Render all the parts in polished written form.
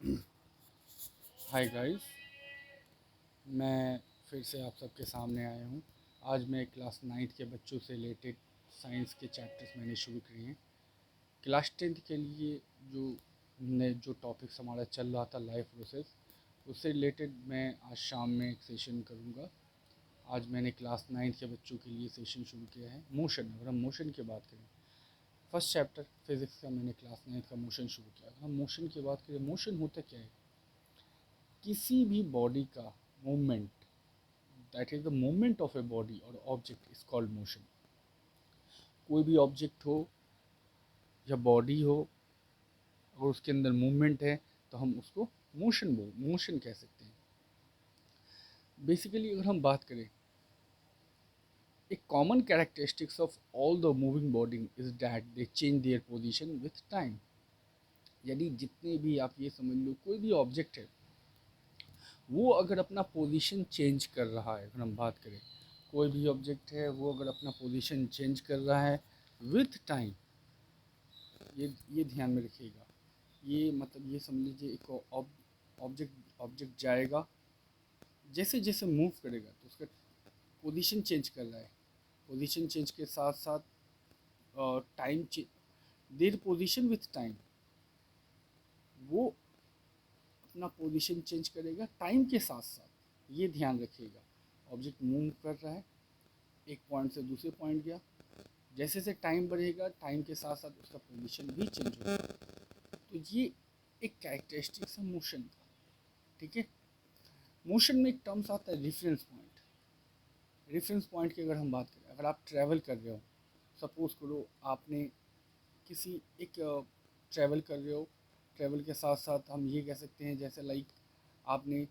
Hi guys, मैं फिर से आप सबके सामने आया हूँ। आज मैं क्लास नाइन्थ के बच्चों से रिलेटेड साइंस के चैप्टर्स मैंने शुरू किए हैं। क्लास टेंथ के लिए जो टॉपिक्स हमारा चल रहा था लाइफ प्रोसेस, उससे रिलेटेड मैं आज शाम में एक सेशन करूँगा। आज मैंने क्लास नाइन्थ के बच्चों के लिए सेशन शुरू किया है मोशन। अगर हम मोशन की बात करें, फर्स्ट चैप्टर फिज़िक्स का मैंने क्लास नाइन्थ का मोशन शुरू किया। अगर हम मोशन की बात करें, मोशन होता क्या है? किसी भी बॉडी का movement, that is the movement of a body और ऑब्जेक्ट इज कॉल्ड मोशन। कोई भी ऑब्जेक्ट हो या बॉडी हो, और उसके अंदर मूवमेंट है, तो हम उसको मोशन कह सकते हैं। बेसिकली अगर हम बात करें, एक common characteristics of all the moving body is that they change their position with time. यानी जितने भी आप ये समझ लो, कोई भी ऑब्जेक्ट है, वो अगर अपना पोजीशन चेंज कर रहा है, अगर हम बात करें कोई भी ऑब्जेक्ट है, वो अगर अपना पोजीशन चेंज कर रहा है विथ टाइम, ये ध्यान में रखिएगा। ये मतलब ये समझ लीजिए, एक ऑब्जेक्ट जाएगा, जैसे जैसे मूव करेगा तो उसका पोजीशन चेंज कर रहा है। पोजीशन चेंज के साथ साथ time there position with time, वो अपना पोजीशन चेंज करेगा टाइम के साथ साथ। ये ध्यान रखिएगा, ऑब्जेक्ट मूव कर रहा है, एक पॉइंट से दूसरे पॉइंट गया, जैसे जैसे टाइम बढ़ेगा, टाइम के साथ साथ उसका पोजीशन भी चेंज होगा। तो ये एक कैरेक्टरिस्टिक्स है मोशन का। ठीक है। मोशन में एक टर्म्स आता है रेफरेंस पॉइंट। रेफरेंस पॉइंट की अगर हम बात करें, अगर आप ट्रैवल कर रहे हो, सपोज करो आपने किसी एक ट्रैवल कर रहे हो, ट्रैवल के साथ साथ हम ये कह सकते हैं, जैसे लाइक आपने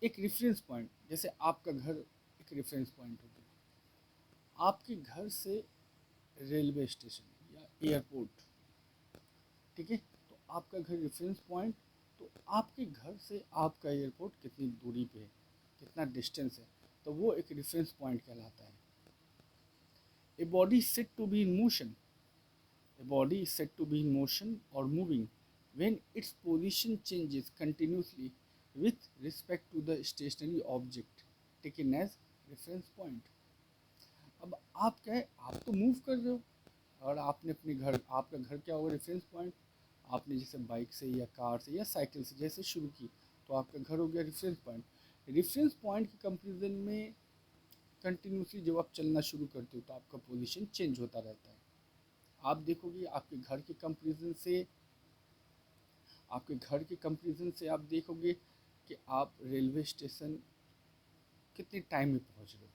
एक रेफरेंस पॉइंट, जैसे आपका घर एक रेफरेंस पॉइंट हो गया। आपके घर से रेलवे स्टेशन या एयरपोर्ट, ठीक है, तो आपका घर रेफरेंस पॉइंट। तो आपके घर से आपका एयरपोर्ट कितनी दूरी पे है, कितना डिस्टेंस है, तो वो एक रेफरेंस पॉइंट कहलाता है। A body set to be in motion, a body is set to be in motion और moving when its position changes continuously with respect to the stationary object taken as reference point। अब आप क्या है, आप तो move कर रहे हो, और आपने अपने घर, आपका घर क्या होगा, रेफरेंस पॉइंट। आपने जैसे बाइक से या कार से या साइकिल से जैसे शुरू की, तो आपका घर हो गया रेफरेंस पॉइंट। रेफरेंस पॉइंट के कंपेरिजन में कंटिन्यूसली जब आप चलना शुरू करते हो, तो आपका पोजीशन चेंज होता रहता है। आप देखोगे आपके घर के कंपेरिजन से, आप देखोगे कि आप रेलवे स्टेशन कितने टाइम में पहुंच रहे हो।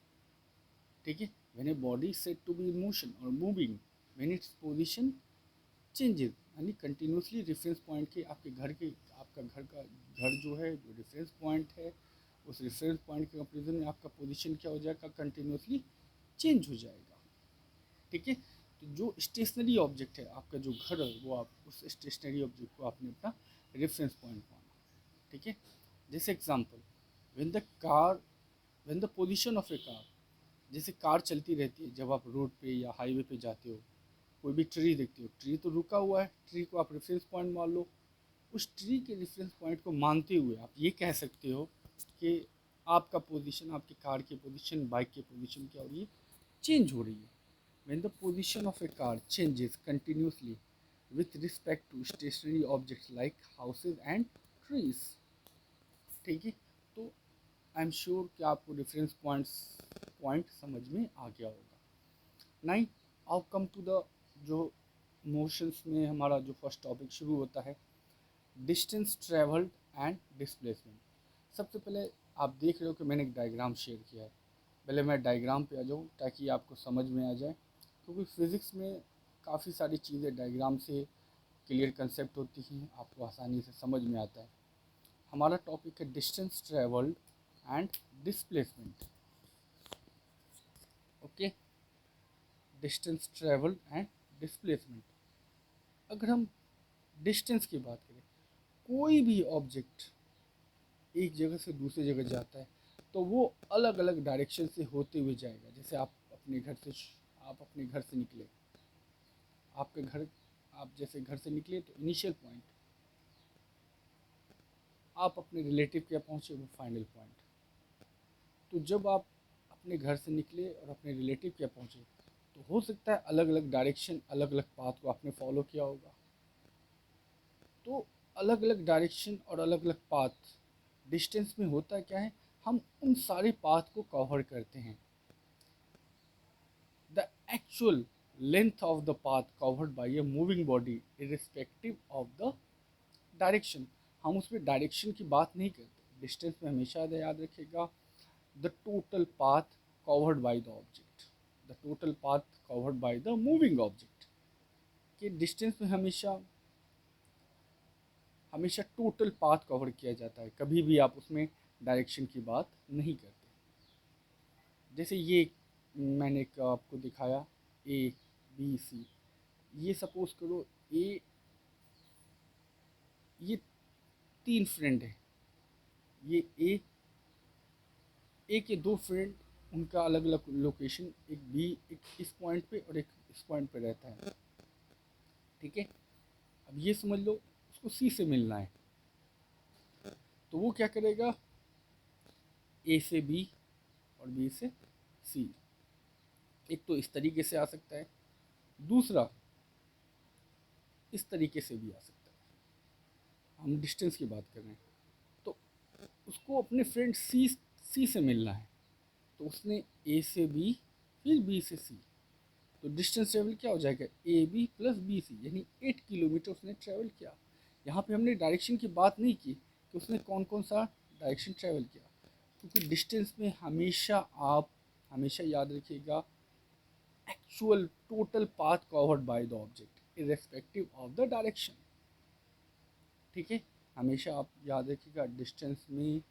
ठीक है। When a body set to be in motion और moving, when its position changes, यानी कंटिन्यूसली रेफरेंस पॉइंट के, आपका घर जो है, जो रेफरेंस पॉइंट है, उस रेफरेंस पॉइंट के कंपेरिजन में आपका पोजीशन क्या हो जाएगा, कंटिन्यूसली चेंज हो जाएगा। ठीक है। तो जो स्टेशनरी ऑब्जेक्ट है, आपका जो घर है, वो आप उस स्टेशनरी ऑब्जेक्ट को आपने अपना रेफरेंस पॉइंट माना। ठीक है। जैसे example, when the car when the position of a car, जैसे कार चलती रहती है, जब आप रोड पे या हाईवे पे जाते हो, कोई भी ट्री देखते हो, ट्री तो रुका हुआ है, ट्री को आप रेफरेंस पॉइंट मान लो। उस ट्री के रेफरेंस पॉइंट को मानते हुए आप ये कह सकते हो कि आपका पोजीशन, आपकी कार की पोजीशन, बाइक की पोजीशन क्या हो रही है, चेंज हो रही है। When the position of a car changes continuously with respect to stationary objects like houses and trees. ठीक है। तो आई एम श्योर कि आपको रेफरेंस पॉइंट समझ में आ गया होगा। नाइन, आउ कम टू द जो मोशंस में हमारा जो फर्स्ट टॉपिक शुरू होता है, डिस्टेंस ट्रेवल्ड एंड डिस्प्लेसमेंट। सबसे पहले आप देख रहे हो कि मैंने एक डायग्राम शेयर किया है। पहले मैं डायग्राम पे आ जाऊँ ताकि आपको समझ में आ जाए, क्योंकि फिज़िक्स में काफ़ी सारी चीज़ें डायग्राम से क्लियर कंसेप्ट होती हैं, आपको आसानी से समझ में आता है। हमारा टॉपिक है distance travelled and displacement. Okay, distance travelled and displacement. अगर हम डिस्टेंस की बात करें, कोई भी ऑब्जेक्ट एक जगह से दूसरी जगह जाता है, तो वो अलग अलग डायरेक्शन से होते हुए जाएगा। जैसे आप अपने घर से निकले, आपके घर आप जैसे घर से निकले, तो इनिशियल पॉइंट आप अपने रिलेटिव क्या पहुँचे, वो फाइनल पॉइंट। तो जब आप अपने घर से निकले और अपने रिलेटिव क्या पहुँचे, तो हो सकता है अलग अलग डायरेक्शन, अलग अलग पाथ को आपने फॉलो किया होगा। तो अलग अलग डायरेक्शन और अलग अलग पाथ डिस्टेंस में होता क्या है, हम उन सारे पाथ को कवर करते हैं। The actual length of the path covered by a moving body irrespective of the direction, हम उसमें डायरेक्शन की बात नहीं करते। डिस्टेंस में हमेशा याद रखिएगा the total path covered by the object, the total path covered by the moving object. कि डिस्टेंस में हमेशा हमेशा टोटल पाथ कवर किया जाता है, कभी भी आप उसमें डायरेक्शन की बात नहीं करते। जैसे ये मैंने एक आपको दिखाया ए बी सी, ये सपोज करो ए, ये तीन फ्रेंड है, ये ए के दो फ्रेंड, उनका अलग अलग लोकेशन, एक बी, एक इस पॉइंट पे और एक इस पॉइंट पे रहता है, ठीक है। अब ये समझ लो उसको सी से मिलना है, तो वो क्या करेगा, ए से बी और बी से सी। एक तो इस तरीके से आ सकता है, दूसरा इस तरीके से भी आ सकता है। हम डिस्टेंस की बात कर रहे हैं, तो उसको अपने फ्रेंड सी से मिलना है, तो उसने ए से बी फिर बी से सी, तो डिस्टेंस ट्रेवल क्या हो जाएगा, A B plus B C, यानी 8 किलोमीटर उसने ट्रैवल किया। यहाँ पे हमने डायरेक्शन की बात नहीं की कि उसने कौन कौन सा डायरेक्शन ट्रैवल किया, क्योंकि डिस्टेंस में हमेशा आप हमेशा याद रखिएगा actual total path covered by the object irrespective of the direction, ठीक है। हमेशा आप याद रखिएगा डिस्टेंस में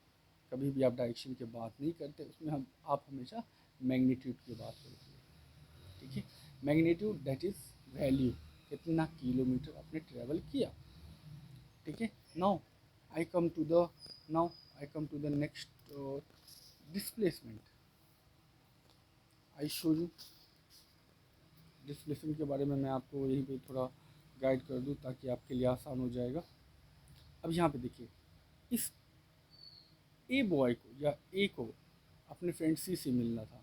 कभी भी आप डायरेक्शन की बात नहीं करते, उसमें हम आप हमेशा मैग्नीट्यूड की बात करोगे, ठीक है। मैग्नीट्यूड दैट इज वैल्यू, कितना किलोमीटर आपने ट्रेवल किया, ठीक है। Now I come to the now I come to the next displacement. I show you displacement के बारे में, मैं आपको यहीं पे थोड़ा गाइड कर दूँ ताकि आपके लिए आसान हो जाएगा। अब यहाँ पे देखिए, इस ए बॉय को या ए को अपने फ्रेंड सी से मिलना था,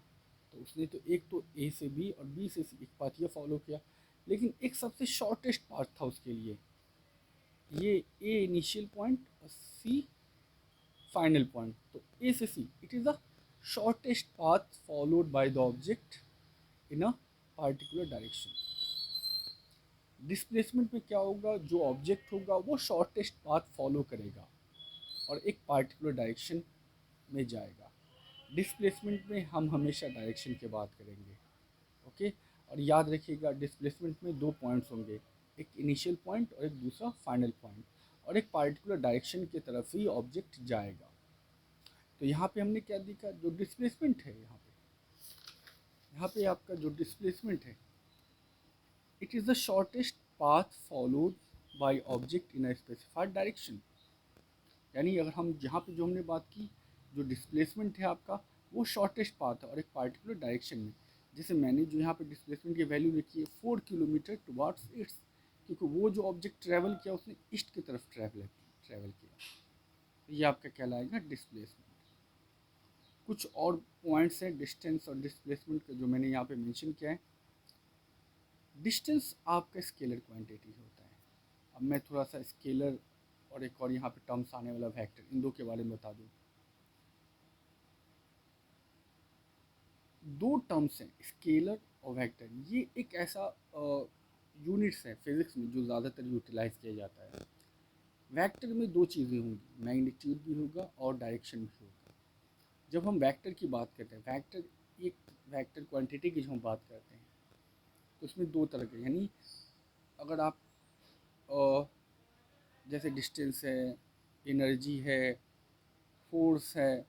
तो उसने तो एक तो ए से बी और बी से सी एक पाथ ये फॉलो किया, लेकिन एक सबसे शॉर्टेस्ट पाथ था उसके लिए, ये ए इनिशियल पॉइंट और सी फाइनल पॉइंट, तो ए से see it is the shortest path followed by the object in a particular direction. Displacement में क्या होगा, जो ऑब्जेक्ट होगा वो शॉर्टेस्ट पाथ फॉलो करेगा और एक पार्टिकुलर डायरेक्शन में जाएगा। डिस्प्लेसमेंट में हम हमेशा डायरेक्शन की बात करेंगे, ओके। और याद रखिएगा डिस्प्लेसमेंट में दो पॉइंट्स होंगे, एक इनिशियल पॉइंट और एक दूसरा फाइनल पॉइंट, और एक पार्टिकुलर डायरेक्शन की तरफ ही ऑब्जेक्ट जाएगा। तो यहाँ पे हमने क्या देखा, जो डिस्प्लेसमेंट है यहाँ पे आपका जो डिस्प्लेसमेंट है, it is the shortest path followed by object in a specified direction. यानी अगर हम यहाँ पे जो हमने बात की, जो डिस्प्लेसमेंट है आपका वो शॉर्टेस्ट पाथ है और एक पार्टिकुलर डायरेक्शन में। जैसे मैंने जो यहाँ पे डिस्प्लेसमेंट की वैल्यू लिखी है 4 किलोमीटर टुवार्ड्स ईस्ट, क्योंकि वो जो ऑब्जेक्ट ट्रैवल किया उसने ईस्ट की तरफ ट्रैवल किया, तो ये आपका कहलाएगा डिस्प्लेसमेंट। कुछ और पॉइंट्स हैं डिस्टेंस और डिस्प्लेसमेंट का जो मैंने यहाँ पे मेंशन किया है। डिस्टेंस आपका स्केलर क्वांटिटी होता है। अब मैं थोड़ा सा स्केलर और एक और यहाँ पे टर्म्स आने वाला वेक्टर, इन दो के बारे में बता दूँ। दो टर्म्स हैं स्केलर और वेक्टर, ये एक ऐसा यूनिट्स है फिजिक्स में जो ज़्यादातर यूटिलाइज किया जाता है। वेक्टर में दो चीज़ें होंगी, मैग्नीट्यूड भी होगा और डायरेक्शन भी होगा। जब हम वेक्टर की बात करते हैं, एक वेक्टर क्वांटिटी की जो हम बात करते हैं, तो उसमें दो तरह के, यानी अगर आप अ, जैसे डिस्टेंस है, एनर्जी है, फोर्स है,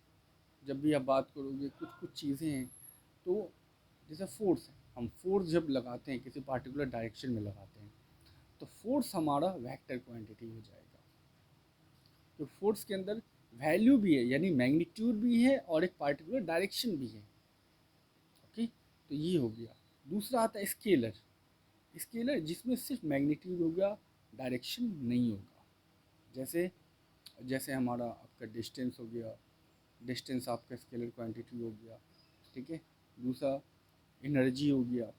जब भी आप बात करोगे कुछ कुछ चीज़ें हैं, तो जैसे फोर्स है, हम फोर्स जब लगाते हैं किसी पार्टिकुलर डायरेक्शन में लगाते हैं, तो फोर्स हमारा वेक्टर क्वांटिटी हो जाएगा। तो फोर्स के अंदर वैल्यू भी है, यानी मैग्नीट्यूड भी है और एक पार्टिकुलर डायरेक्शन भी है, ओके। तो ये हो गया। दूसरा आता है स्केलर, स्केलर जिसमें सिर्फ मैग्नीट्यूड होगा, डायरेक्शन नहीं होगा। जैसे जैसे हमारा आपका डिस्टेंस हो गया, डिस्टेंस आपका स्केलर क्वांटिटी हो गया, ठीक है। दूसरा एनर्जी हो गया।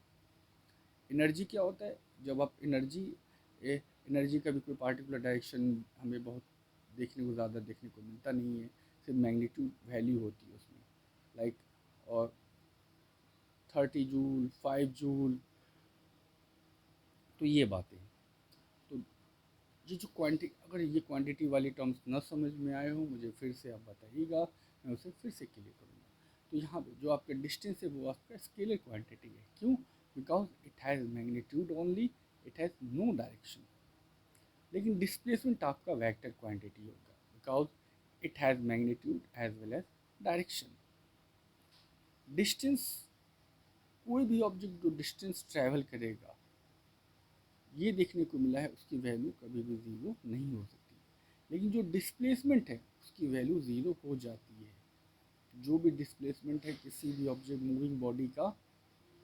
एनर्जी क्या होता है, जब आप एनर्जी का भी कोई पार्टिकुलर डायरेक्शन हमें बहुत देखने को ज़्यादा देखने को मिलता नहीं है, सिर्फ मैग्नीट्यूड वैल्यू होती है उसमें, लाइक और 30 जूल, 5 जूल, तो ये बातें हैं। तो ये जो क्वांटिटी, अगर ये क्वांटिटी वाली टर्म्स न समझ में आए हो मुझे फिर से आप बताइएगा, मैं उसे फिर से क्लियर करूँगा। तो यहाँ पे जो आपका डिस्टेंस है वो आपका स्केलर क्वांटिटी है। क्यों? Because it has magnitude only, it has no direction. लेकिन डिस्प्लेसमेंट आपका वेक्टर क्वांटिटी होगा, because it has magnitude as well as direction. Distance, कोई भी ऑब्जेक्ट जो डिस्टेंस ट्रैवल करेगा, ये देखने को मिला है उसकी वैल्यू कभी भी ज़ीरो नहीं हो सकती। लेकिन जो डिस्प्लेसमेंट है उसकी वैल्यू ज़ीरो हो जाती है। जो भी डिस्प्लेसमेंट है किसी भी ऑब्जेक्ट मूविंग बॉडी का,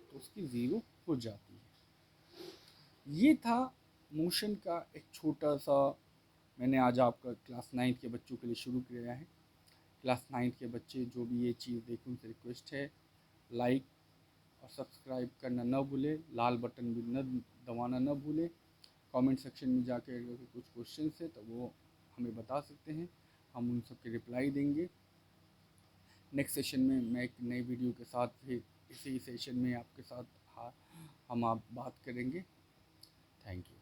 तो उसकी ज़ीरो हो जाती है। ये था मोशन का एक छोटा सा, मैंने आज आपका क्लास 9th के बच्चों के लिए शुरू किया है। क्लास 9th के बच्चे जो भी ये चीज़ देखें उनसे रिक्वेस्ट है, लाइक और सब्सक्राइब करना न भूलें, लाल बटन भी न दबाना न भूलें। कमेंट सेक्शन में जाके अगर कुछ क्वेश्चन है तो वो हमें बता सकते हैं, हम उन सब के रिप्लाई देंगे। नेक्स्ट सेशन में मैं एक नई वीडियो के साथ फिर इसी सेशन में आपके साथ हम आप बात करेंगे। Thank you.